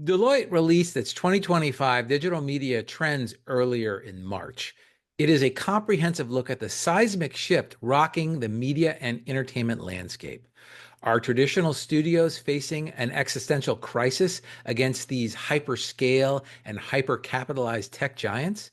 Deloitte released its 2025 digital media trends earlier in March. It is a comprehensive look at the seismic shift rocking the media and entertainment landscape. Are traditional studios facing an existential crisis against these hyperscale and hyper-capitalized tech giants?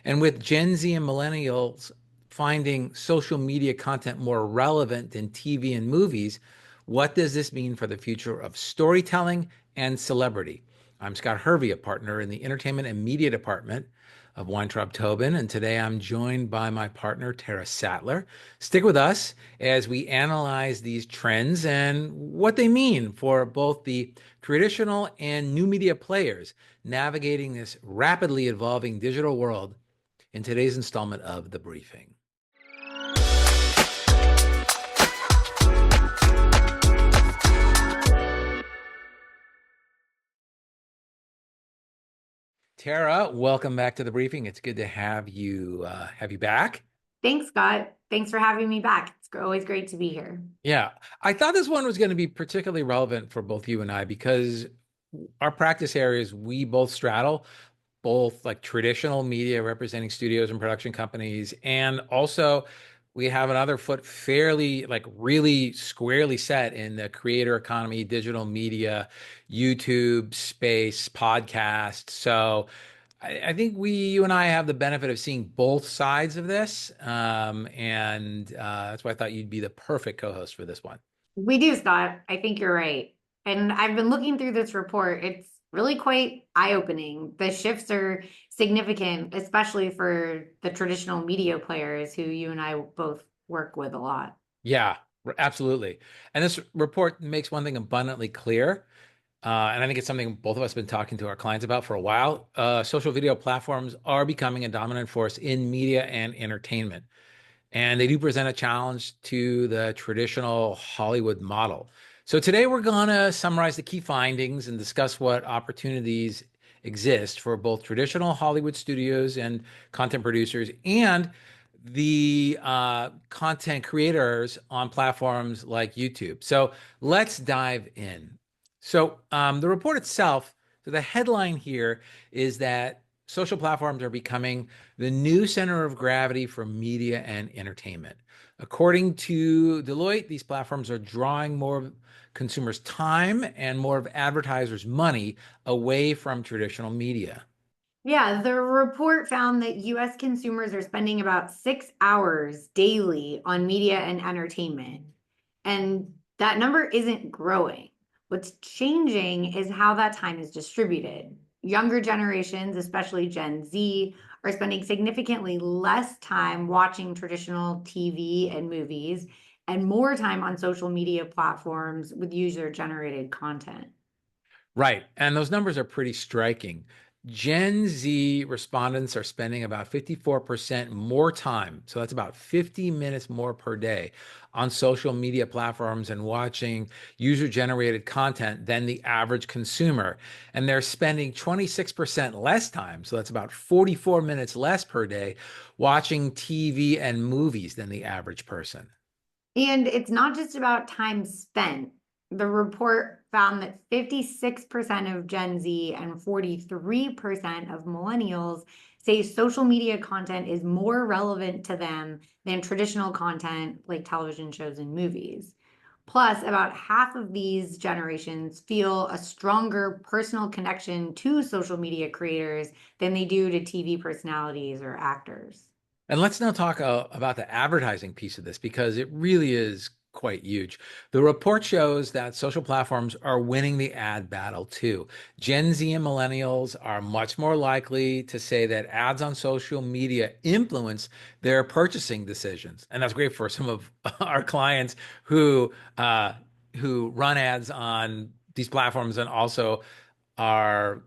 And with Gen Z and millennials finding social media content more relevant than TV and movies, what does this mean for the future of storytelling and celebrity? I'm Scott Hervey, a partner in the entertainment and media department of Weintraub Tobin, and today I'm joined by my partner, Tara Sattler. Stick with us as we analyze these trends and what they mean for both the traditional and new media players navigating this rapidly evolving digital world in today's installment of The Briefing. Tara, welcome back to The Briefing. It's good to have you back. Thanks, Scott. Thanks for having me back. It's always great to be here. Yeah, I thought this one was going to be particularly relevant for both you and I because our practice areas, we both straddle both like traditional media representing studios and production companies, and also we have another foot fairly like really squarely set in the creator economy, digital media, YouTube space, podcast. So I think you and I have the benefit of seeing both sides of this. And that's why I thought you'd be the perfect co-host for this one. We do, Scott. I think you're right. And I've been looking through this report. It's really quite eye-opening. The shifts are significant, especially for the traditional media players who you and I both work with a lot. Yeah, absolutely. And this report makes one thing abundantly clear. And I think it's something both of us have been talking to our clients about for a while. Social video platforms are becoming a dominant force in media and entertainment. And they do present a challenge to the traditional Hollywood model. So today we're going to summarize the key findings and discuss what opportunities exist for both traditional Hollywood studios and content producers and the content creators on platforms like YouTube. So let's dive in. So the report itself, so the headline here is that social platforms are becoming the new center of gravity for media and entertainment. According to Deloitte, these platforms are drawing more of consumers' time and more of advertisers' money away from traditional media. Yeah, the report found that US consumers are spending about 6 hours daily on media and entertainment. And that number isn't growing. What's changing is how that time is distributed. Younger generations, especially Gen Z, are spending significantly less time watching traditional TV and movies and more time on social media platforms with user-generated content. Right. And those numbers are pretty striking. Gen Z respondents are spending about 54% more time. So that's about 50 minutes more per day on social media platforms and watching user generated content than the average consumer. And they're spending 26% less time. So that's about 44 minutes less per day watching TV and movies than the average person. And it's not just about time spent. The report found that 56% of Gen Z and 43% of millennials say social media content is more relevant to them than traditional content like television shows and movies. Plus, about half of these generations feel a stronger personal connection to social media creators than they do to TV personalities or actors. And let's now talk about the advertising piece of this because it really is quite huge. The report shows that social platforms are winning the ad battle too. Gen Z and millennials are much more likely to say that ads on social media influence their purchasing decisions. And that's great for some of our clients who run ads on these platforms and also are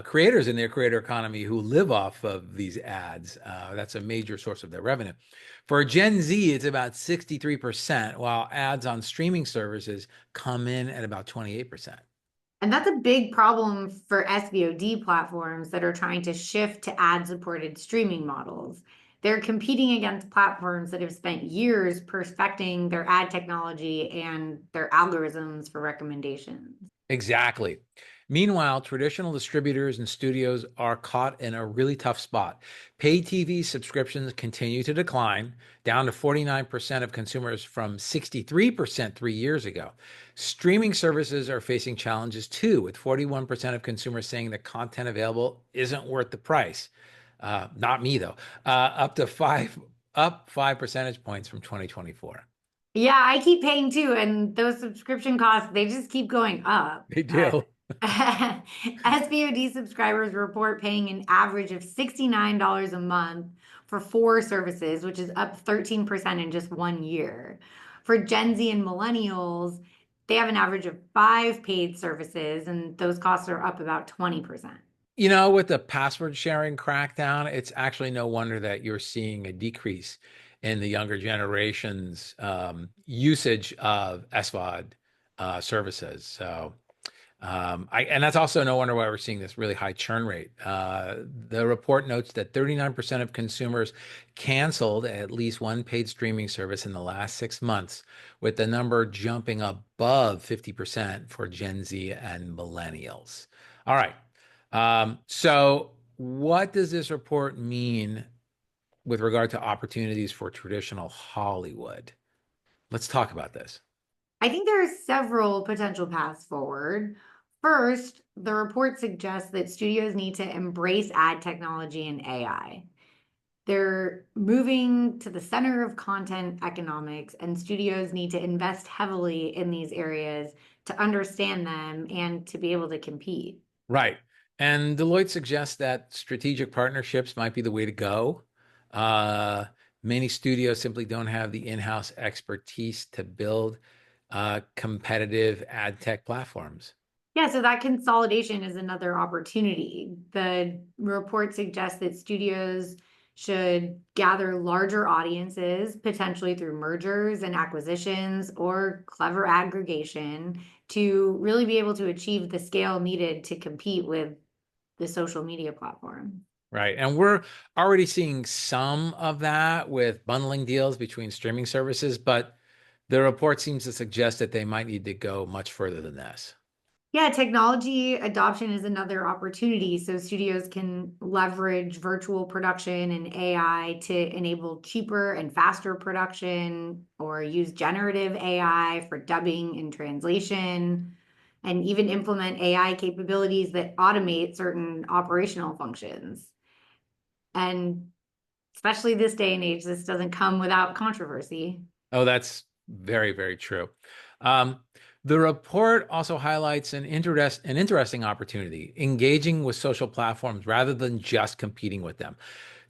creators in their creator economy who live off of these ads. That's a major source of their revenue. For Gen Z, it's about 63%, while ads on streaming services come in at about 28%. And that's a big problem for SVOD platforms that are trying to shift to ad-supported streaming models. They're competing against platforms that have spent years perfecting their ad technology and their algorithms for recommendations. Exactly. Meanwhile, traditional distributors and studios are caught in a really tough spot. Paid TV subscriptions continue to decline, down to 49% of consumers from 63% 3 years ago. Streaming services are facing challenges too, with 41% of consumers saying the content available isn't worth the price. Not me though. Up 5 percentage points from 2024. Yeah, I keep paying too, and those subscription costs, they just keep going up. They do. SVOD subscribers report paying an average of $69 a month for four services, which is up 13% in just 1 year. For Gen Z and millennials, they have an average of five paid services, and those costs are up about 20%. With the password sharing crackdown, it's actually no wonder that you're seeing a decrease in the younger generation's usage of SVOD services. So, and that's also no wonder why we're seeing this really high churn rate. The report notes that 39% of consumers canceled at least one paid streaming service in the last 6 months, with the number jumping above 50% for Gen Z and millennials. All right. So what does this report mean with regard to opportunities for traditional Hollywood? Let's talk about this. I think there are several potential paths forward. First, the report suggests that studios need to embrace ad technology and AI. They're moving to the center of content economics, and studios need to invest heavily in these areas to understand them and to be able to compete. Right. And Deloitte suggests that strategic partnerships might be the way to go. Uh, Many studios simply don't have the in-house expertise to build competitive ad tech platforms. Yeah, so that consolidation is another opportunity. The report suggests that studios should gather larger audiences, potentially through mergers and acquisitions or clever aggregation, to really be able to achieve the scale needed to compete with the social media platform. Right. And we're already seeing some of that with bundling deals between streaming services, but the report seems to suggest that they might need to go much further than this. Yeah, technology adoption is another opportunity. So studios can leverage virtual production and AI to enable cheaper and faster production, or use generative AI for dubbing and translation, and even implement AI capabilities that automate certain operational functions. And especially this day and age, this doesn't come without controversy. Oh, that's very, very true. Um, the report also highlights an interesting opportunity, engaging with social platforms rather than just competing with them.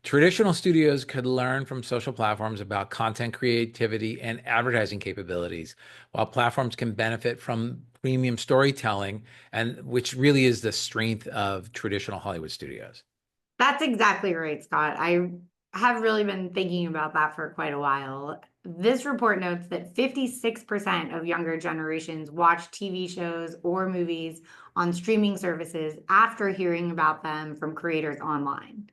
Traditional studios could learn from social platforms about content creativity and advertising capabilities, while platforms can benefit from premium storytelling, and which really is the strength of traditional Hollywood studios. That's exactly right, Scott. I have really been thinking about that for quite a while. This report notes that 56% of younger generations watch TV shows or movies on streaming services after hearing about them from creators online.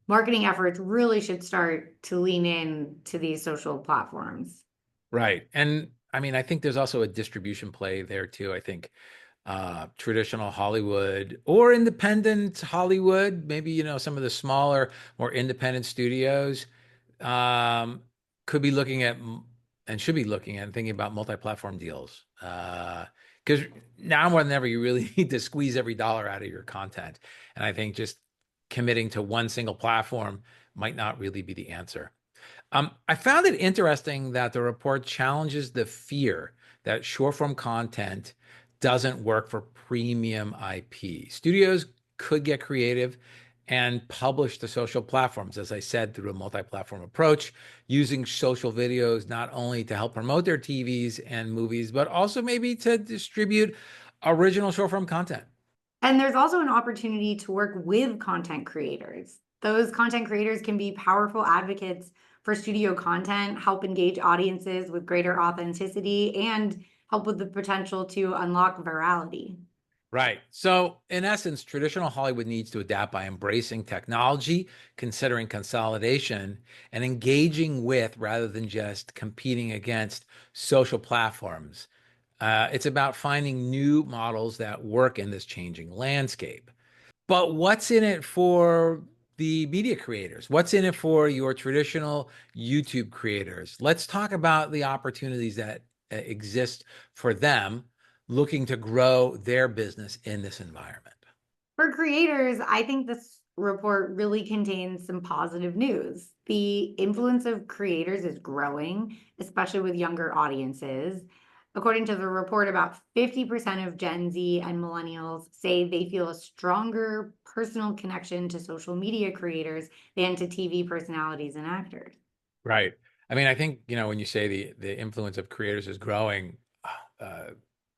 Marketing efforts really should start to lean in to these social platforms. Right. And I mean, I think there's also a distribution play there too. I think traditional Hollywood or independent Hollywood, maybe, some of the smaller, more independent studios um, could be looking at and should be looking at and thinking about multi-platform deals. Because now more than ever, you really need to squeeze every dollar out of your content. And I think just committing to one single platform might not really be the answer. I found it interesting that the report challenges the fear that short form content doesn't work for premium IP. Studios could get creative and publish to social platforms, as I said, through a multi platform approach, using social videos not only to help promote their TVs and movies, but also maybe to distribute original short form content. And there's also an opportunity to work with content creators. Those content creators can be powerful advocates for studio content, help engage audiences with greater authenticity, and help with the potential to unlock virality. Right. So, in essence, traditional Hollywood needs to adapt by embracing technology, considering consolidation, and engaging with rather than just competing against social platforms. It's about finding new models that work in this changing landscape. But what's in it for the media creators? What's in it for your traditional YouTube creators? Let's talk about the opportunities that exist for them looking to grow their business in this environment. For creators, I think this report really contains some positive news. The influence of creators is growing, especially with younger audiences. According to the report, about 50% of Gen Z and millennials say they feel a stronger personal connection to social media creators than to TV personalities and actors. Right. I mean, I think, when you say the influence of creators is growing, uh,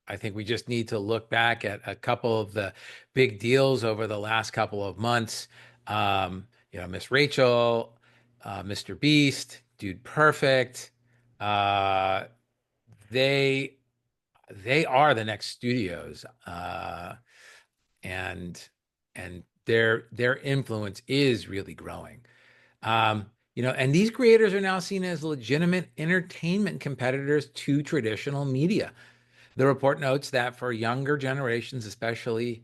I think we just need to look back at a couple of the big deals over the last couple of months. Miss Rachel, Mr. Beast, Dude Perfect. Uh, they they are the next studios, and their influence is really growing. And these creators are now seen as legitimate entertainment competitors to traditional media. The report notes that for younger generations, especially,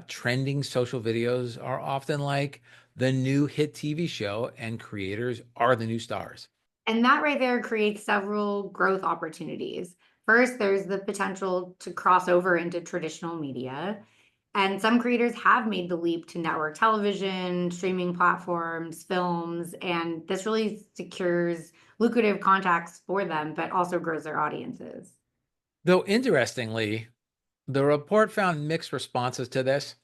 trending social videos are often like the new hit TV show, and creators are the new stars. And that right there creates several growth opportunities. First, there's the potential to cross over into traditional media. And some creators have made the leap to network television, streaming platforms, films, and this really secures lucrative contacts for them, but also grows their audiences. Though interestingly, the report found mixed responses to this.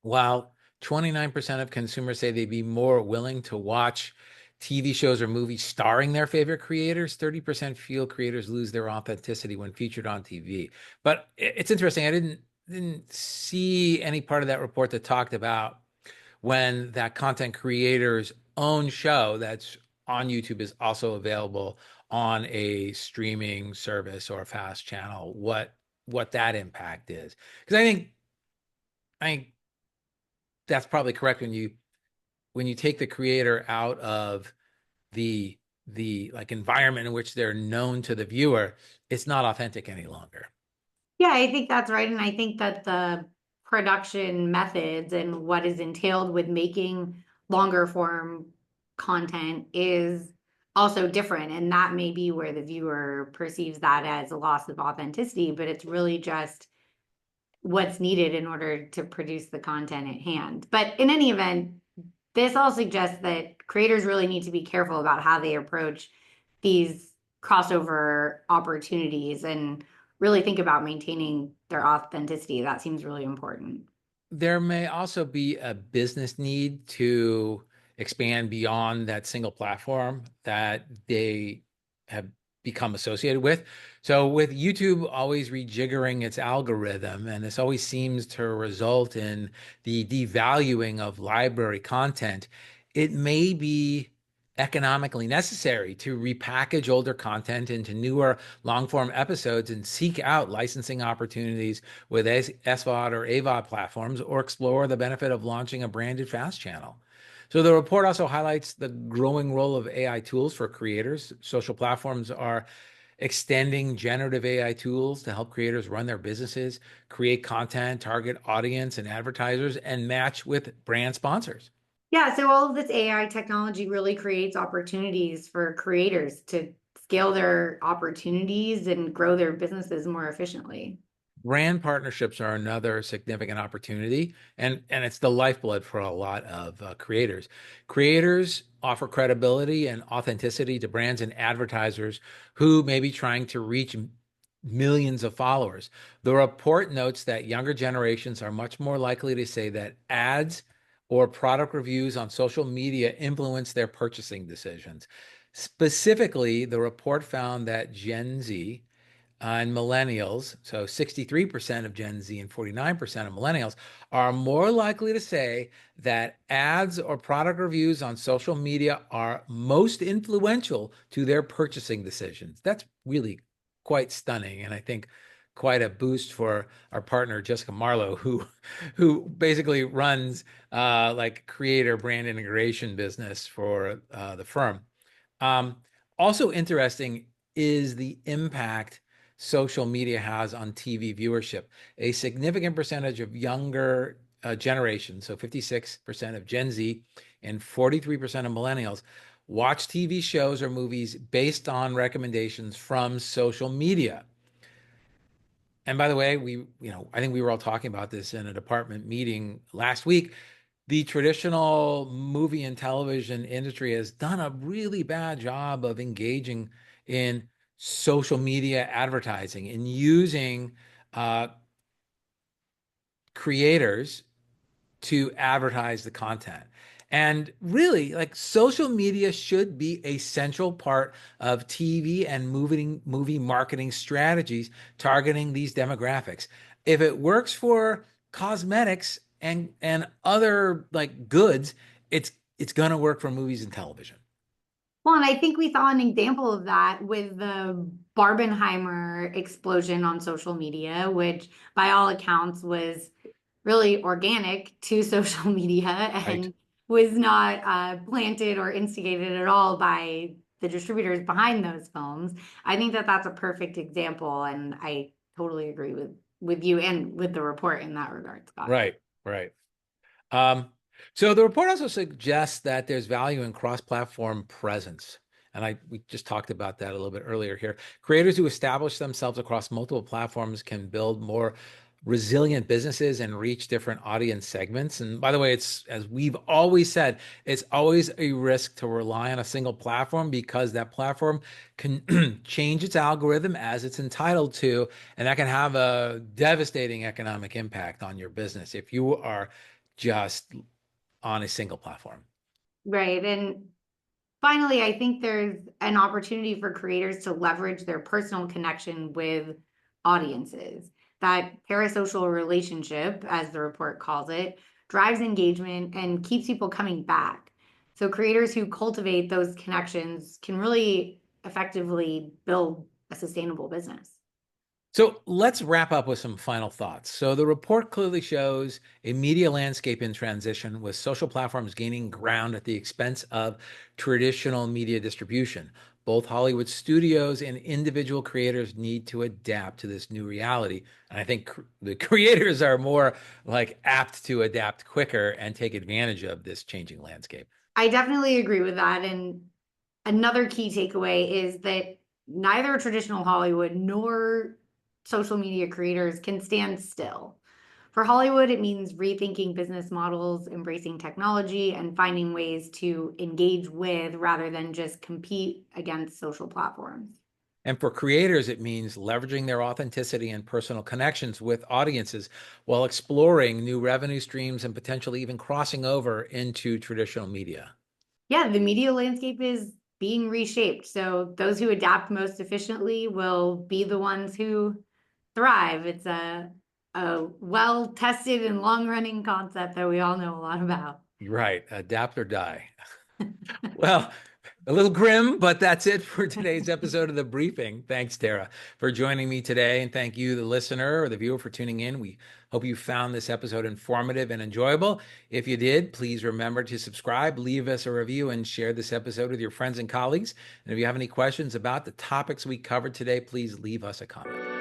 While 29% of consumers say they'd be more willing to watch TV shows or movies starring their favorite creators, 30% feel creators lose their authenticity when featured on TV. But it's interesting. I didn't see any part of that report that talked about when that content creator's own show that's on YouTube is also available on a streaming service or a fast channel, what that impact is. Because I think that's probably correct when you take the creator out of the like environment in which they're known to the viewer, it's not authentic any longer. Yeah, I think that's right. And I think that the production methods and what is entailed with making longer form content is also different. And that may be where the viewer perceives that as a loss of authenticity, but it's really just what's needed in order to produce the content at hand. But in any event, this all suggests that creators really need to be careful about how they approach these crossover opportunities and really think about maintaining their authenticity. That seems really important. There may also be a business need to expand beyond that single platform that they have become associated with. So, with YouTube always rejiggering its algorithm, and this always seems to result in the devaluing of library content, it may be economically necessary to repackage older content into newer long form episodes and seek out licensing opportunities with SVOD or AVOD platforms, or explore the benefit of launching a branded fast channel. So the report also highlights the growing role of AI tools for creators. Social platforms are extending generative AI tools to help creators run their businesses, create content, target audience and advertisers, and match with brand sponsors. Yeah, so all of this AI technology really creates opportunities for creators to scale their opportunities and grow their businesses more efficiently. Brand partnerships are another significant opportunity, and it's the lifeblood for a lot of creators. Creators offer credibility and authenticity to brands and advertisers who may be trying to reach millions of followers. The report notes that younger generations are much more likely to say that ads or product reviews on social media influence their purchasing decisions. Specifically, the report found that Gen Z and millennials, so 63% of Gen Z and 49% of millennials, are more likely to say that ads or product reviews on social media are most influential to their purchasing decisions. That's really quite stunning, and I think quite a boost for our partner Jessica Marlowe, who basically runs like creator brand integration business for the firm. Um, Also interesting is the impact social media has on TV viewership. A significant percentage of younger generation, so 56% of Gen Z and 43% of millennials, watch TV shows or movies based on recommendations from social media. And by the way, I think we were all talking about this in a department meeting last week. The traditional movie and television industry has done a really bad job of engaging in social media advertising and using uh, creators to advertise the content. And really, like social media should be a central part of TV and movie marketing strategies targeting these demographics. If it works for cosmetics and other like goods, it's going to work for movies and television. Well, and I think we saw an example of that with the Barbenheimer explosion on social media, which by all accounts was really organic to social media Right. and was not planted or instigated at all by the distributors behind those films. I think that that's a perfect example, and I totally agree with you and with the report in that regard, Scott. Right, right. Um, so the report also suggests that there's value in cross-platform presence. And we just talked about that a little bit earlier here. Creators who establish themselves across multiple platforms can build more resilient businesses and reach different audience segments. And by the way, it's as we've always said, it's always a risk to rely on a single platform because that platform can change its algorithm as it's entitled to, and that can have a devastating economic impact on your business if you are just on a single platform. Right. And finally, I think there's an opportunity for creators to leverage their personal connection with audiences. That parasocial relationship, as the report calls it, drives engagement and keeps people coming back. So, creators who cultivate those connections can really effectively build a sustainable business. So let's wrap up with some final thoughts. So the report clearly shows a media landscape in transition with social platforms gaining ground at the expense of traditional media distribution. Both Hollywood studios and individual creators need to adapt to this new reality. And I think the creators are more like apt to adapt quicker and take advantage of this changing landscape. I definitely agree with that. And another key takeaway is that neither traditional Hollywood nor social media creators can stand still. For Hollywood, it means rethinking business models, embracing technology, and finding ways to engage with rather than just compete against social platforms. And for creators, it means leveraging their authenticity and personal connections with audiences while exploring new revenue streams and potentially even crossing over into traditional media. Yeah, the media landscape is being reshaped. So those who adapt most efficiently will be the ones who thrive. It's a well tested and long running concept that we all know a lot about. Right. Adapt or die. Well, a little grim, but that's it for today's episode of The Briefing. Thanks, Tara, for joining me today. And thank you, the listener or the viewer, for tuning in. We hope you found this episode informative and enjoyable. If you did, please remember to subscribe, leave us a review, and share this episode with your friends and colleagues. And if you have any questions about the topics we covered today, please leave us a comment.